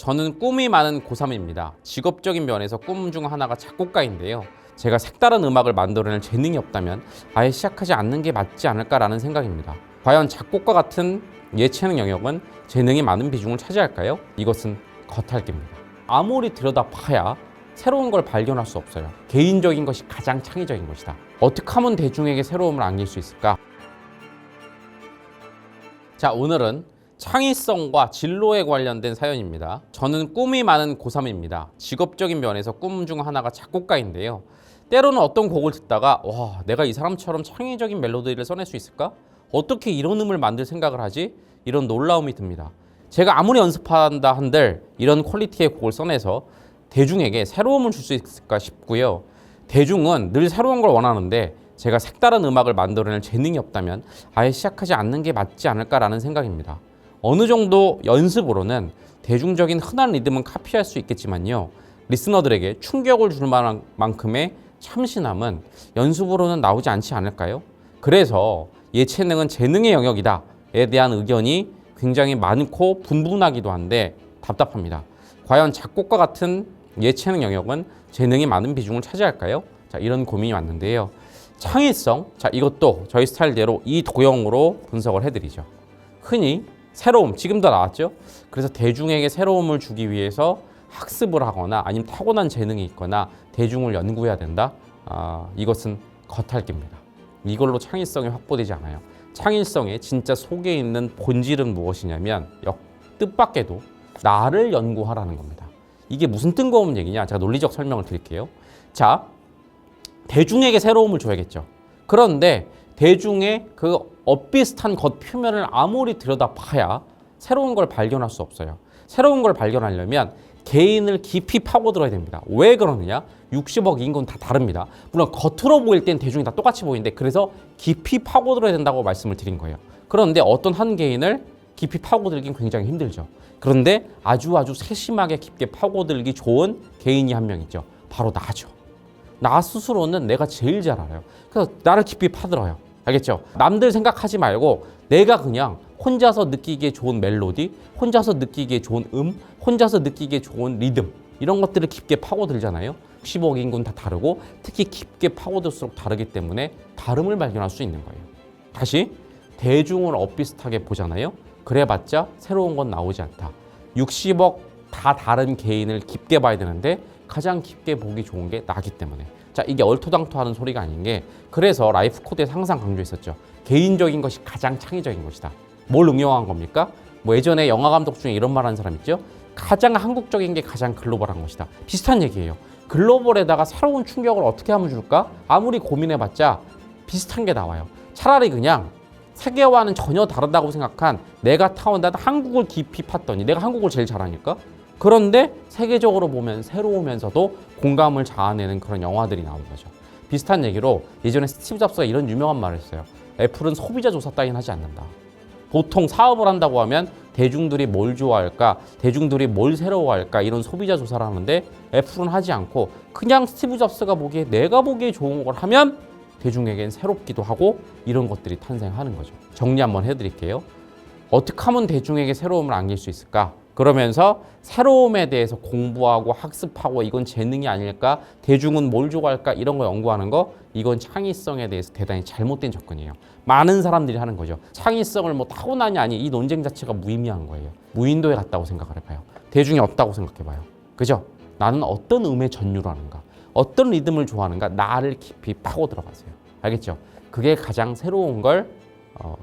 저는 꿈이 많은 고3입니다. 직업적인 면에서 꿈 중 하나가 작곡가인데요. 제가 색다른 음악을 만들어낼 재능이 없다면 아예 시작하지 않는 게 맞지 않을까라는 생각입니다. 과연 작곡가 같은 예체능 영역은 재능이 많은 비중을 차지할까요? 이것은 겉핥기입니다. 아무리 들여다봐야 새로운 걸 발견할 수 없어요. 개인적인 것이 가장 창의적인 것이다. 어떻게 하면 대중에게 새로움을 안길 수 있을까? 자, 오늘은 창의성과 진로에 관련된 사연입니다. 저는 꿈이 많은 고3입니다. 직업적인 면에서 꿈 중 하나가 작곡가인데요. 때로는 어떤 곡을 듣다가 와, 내가 이 사람처럼 창의적인 멜로디를 써낼 수 있을까? 어떻게 이런 음을 만들 생각을 하지? 이런 놀라움이 듭니다. 제가 아무리 연습한다 한들 이런 퀄리티의 곡을 써내서 대중에게 새로움을 줄 수 있을까 싶고요. 대중은 늘 새로운 걸 원하는데 제가 색다른 음악을 만들어낼 재능이 없다면 아예 시작하지 않는 게 맞지 않을까라는 생각입니다. 어느 정도 연습으로는 대중적인 흔한 리듬은 카피할 수 있겠지만요. 리스너들에게 충격을 줄 만한 만큼의 참신함은 연습으로는 나오지 않지 않을까요? 그래서 예체능은 재능의 영역이다에 대한 의견이 굉장히 많고 분분하기도 한데 답답합니다. 과연 작곡가 같은 예체능 영역은 재능이 많은 비중을 차지할까요? 자, 이런 고민이 왔는데요. 창의성, 자, 이것도 저희 스타일대로 이 도형으로 분석을 해드리죠. 흔히 새로움, 지금도 나왔죠. 그래서 대중에게 새로움을 주기 위해서 학습을 하거나 아니면 타고난 재능이 있거나 대중을 연구해야 된다. 이것은 겉핥기입니다. 이걸로 창의성이 확보되지 않아요. 창의성의 진짜 속에 있는 본질은 무엇이냐면 뜻밖에도 나를 연구하라는 겁니다. 이게 무슨 뜬금없는 얘기냐? 제가 논리적 설명을 드릴게요. 자, 대중에게 새로움을 줘야겠죠. 그런데 대중의 그 엇비슷한 겉표면을 아무리 들여다봐야 새로운 걸 발견할 수 없어요. 새로운 걸 발견하려면 개인을 깊이 파고들어야 됩니다. 왜 그러느냐? 60억 인구는 다 다릅니다. 물론 겉으로 보일 땐 대중이 다 똑같이 보이는데 그래서 깊이 파고들어야 된다고 말씀을 드린 거예요. 그런데 어떤 한 개인을 깊이 파고들긴 굉장히 힘들죠. 그런데 아주 세심하게 깊게 파고들기 좋은 개인이 한 명 있죠. 바로 나죠. 나 스스로는 내가 제일 잘 알아요. 그래서 나를 깊이 파들어요. 알겠죠? 남들 생각하지 말고 내가 그냥 혼자서 느끼기에 좋은 멜로디, 혼자서 느끼기에 좋은 혼자서 느끼기에 좋은 리듬 이런 것들을 깊게 파고들잖아요. 10억 인구는 다 다르고 특히 깊게 파고들수록 다르기 때문에 다름을 발견할 수 있는 거예요. 다시 대중을 엇비슷하게 보잖아요. 그래봤자 새로운 건 나오지 않다. 60억 다 다른 개인을 깊게 봐야 되는데 가장 깊게 보기 좋은 게 나기 때문에. 자, 이게 얼토당토하는 소리가 아닌 게 그래서 라이프 코드에서 항상 강조했었죠. 개인적인 것이 가장 창의적인 것이다. 뭘 응용한 겁니까? 뭐 예전에 영화 감독 중에 이런 말 하는 사람 있죠? 가장 한국적인 게 가장 글로벌한 것이다. 비슷한 얘기예요. 글로벌에다가 새로운 충격을 어떻게 하면 줄까? 아무리 고민해봤자 비슷한 게 나와요. 차라리 그냥 세계와는 전혀 다르다고 생각한 내가 타온다 한국을 깊이 팠더니 내가 한국을 제일 잘하니까 그런데 세계적으로 보면 새로우면서도 공감을 자아내는 그런 영화들이 나오는 거죠. 비슷한 얘기로 예전에 스티브 잡스가 이런 유명한 말을 했어요. 애플은 소비자 조사 따윈 하지 않는다. 보통 사업을 한다고 하면 대중들이 뭘 좋아할까, 대중들이 뭘 새로워할까 이런 소비자 조사를 하는데 애플은 하지 않고 그냥 스티브 잡스가 보기에 내가 보기에 좋은 걸 하면 대중에겐 새롭기도 하고 이런 것들이 탄생하는 거죠. 정리 한번 해드릴게요. 어떻게 하면 대중에게 새로움을 안길 수 있을까? 그러면서 새로움에 대해서 공부하고 학습하고 이건 재능이 아닐까? 대중은 뭘 좋아할까? 이런 거 연구하는 거 이건 창의성에 대해서 대단히 잘못된 접근이에요. 많은 사람들이 하는 거죠. 창의성을 뭐 타고나냐 아니 이 논쟁 자체가 무의미한 거예요. 무인도에 갔다고 생각을 해봐요. 대중이 없다고 생각해봐요. 그죠? 나는 어떤 음의 전유를 하는가? 어떤 리듬을 좋아하는가? 나를 깊이 파고 들어가세요. 알겠죠? 그게 가장 새로운 걸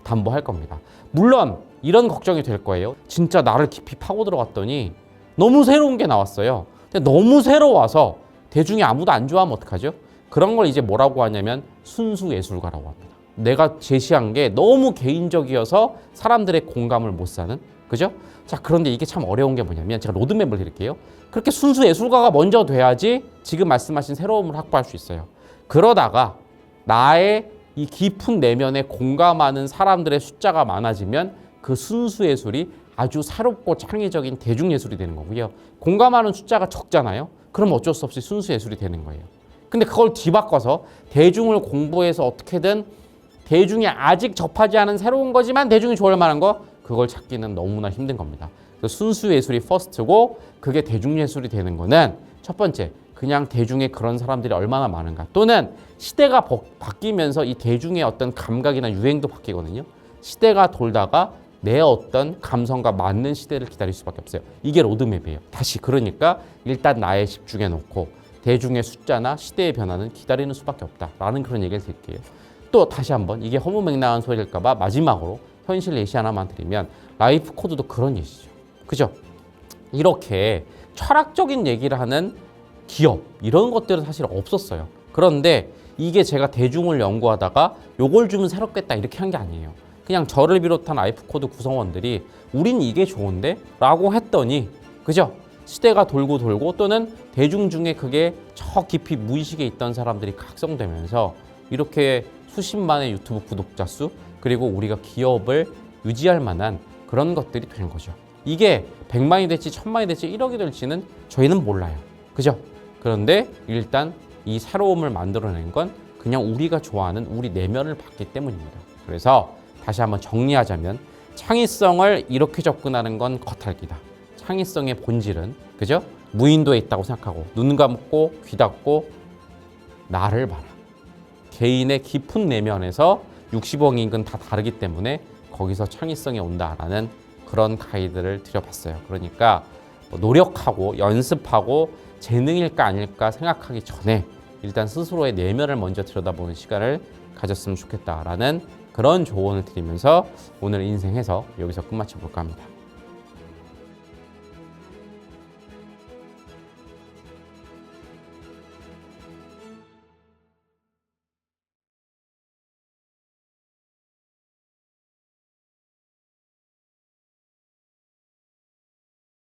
담보할 겁니다. 물론 이런 걱정이 될 거예요. 진짜 나를 깊이 파고 들어갔더니 너무 새로운 게 나왔어요. 근데 너무 새로워서 대중이 아무도 안 좋아하면 어떡하죠? 그런 걸 이제 뭐라고 하냐면 순수 예술가라고 합니다. 내가 제시한 게 너무 개인적이어서 사람들의 공감을 못 사는, 그죠? 자, 그런데 이게 참 어려운 게 뭐냐면 제가 로드맵을 드릴게요. 그렇게 순수 예술가가 먼저 돼야지 지금 말씀하신 새로움을 확보할 수 있어요. 그러다가 나의 이 깊은 내면에 공감하는 사람들의 숫자가 많아지면 그 순수 예술이 아주 새롭고 창의적인 대중예술이 되는 거고요. 공감하는 숫자가 적잖아요. 그럼 어쩔 수 없이 순수 예술이 되는 거예요. 근데 그걸 뒤바꿔서 대중을 공부해서 어떻게든 대중이 아직 접하지 않은 새로운 거지만 대중이 좋아할 만한 거 그걸 찾기는 너무나 힘든 겁니다. 그래서 순수 예술이 퍼스트고 그게 대중 예술이 되는 거는 첫 번째 그냥 대중의 그런 사람들이 얼마나 많은가 또는 시대가 바뀌면서 이 대중의 어떤 감각이나 유행도 바뀌거든요. 시대가 돌다가 내 어떤 감성과 맞는 시대를 기다릴 수밖에 없어요. 이게 로드맵이에요. 다시 그러니까 일단 나에 집중해 놓고 대중의 숫자나 시대의 변화는 기다리는 수밖에 없다라는 그런 얘기를 드릴게요. 또 다시 한번 이게 허무맹랑한 소리일까 봐 마지막으로 현실 예시 하나만 드리면 라이프 코드도 그런 예시죠. 그죠? 이렇게 철학적인 얘기를 하는 기업 이런 것들은 사실 없었어요. 그런데 이게 제가 대중을 연구하다가 요걸 주면 새롭겠다 이렇게 한 게 아니에요. 그냥 저를 비롯한 라이프 코드 구성원들이 우린 이게 좋은데? 라고 했더니 그죠? 시대가 돌고 돌고 또는 대중 중에 그게 저 깊이 무의식에 있던 사람들이 각성되면서 이렇게 수십만의 유튜브 구독자 수 그리고 우리가 기업을 유지할 만한 그런 것들이 된 거죠. 이게 100만이 될지 1000만이 될지 1억이 될지는 저희는 몰라요. 그죠? 그런데 일단 이 새로움을 만들어낸 건 그냥 우리가 좋아하는 우리 내면을 봤기 때문입니다. 그래서 다시 한번 정리하자면 창의성을 이렇게 접근하는 건 겉핥기다. 창의성의 본질은 그죠? 무인도에 있다고 생각하고 눈 감고 귀 닫고 나를 봐라. 개인의 깊은 내면에서 60억 인근 다 다르기 때문에 거기서 창의성이 온다라는 그런 가이드를 드려봤어요. 그러니까 뭐 노력하고 연습하고 재능일까 아닐까 생각하기 전에 일단 스스로의 내면을 먼저 들여다보는 시간을 가졌으면 좋겠다라는 그런 조언을 드리면서 오늘 인생 해석 여기서 끝마쳐 볼까 합니다.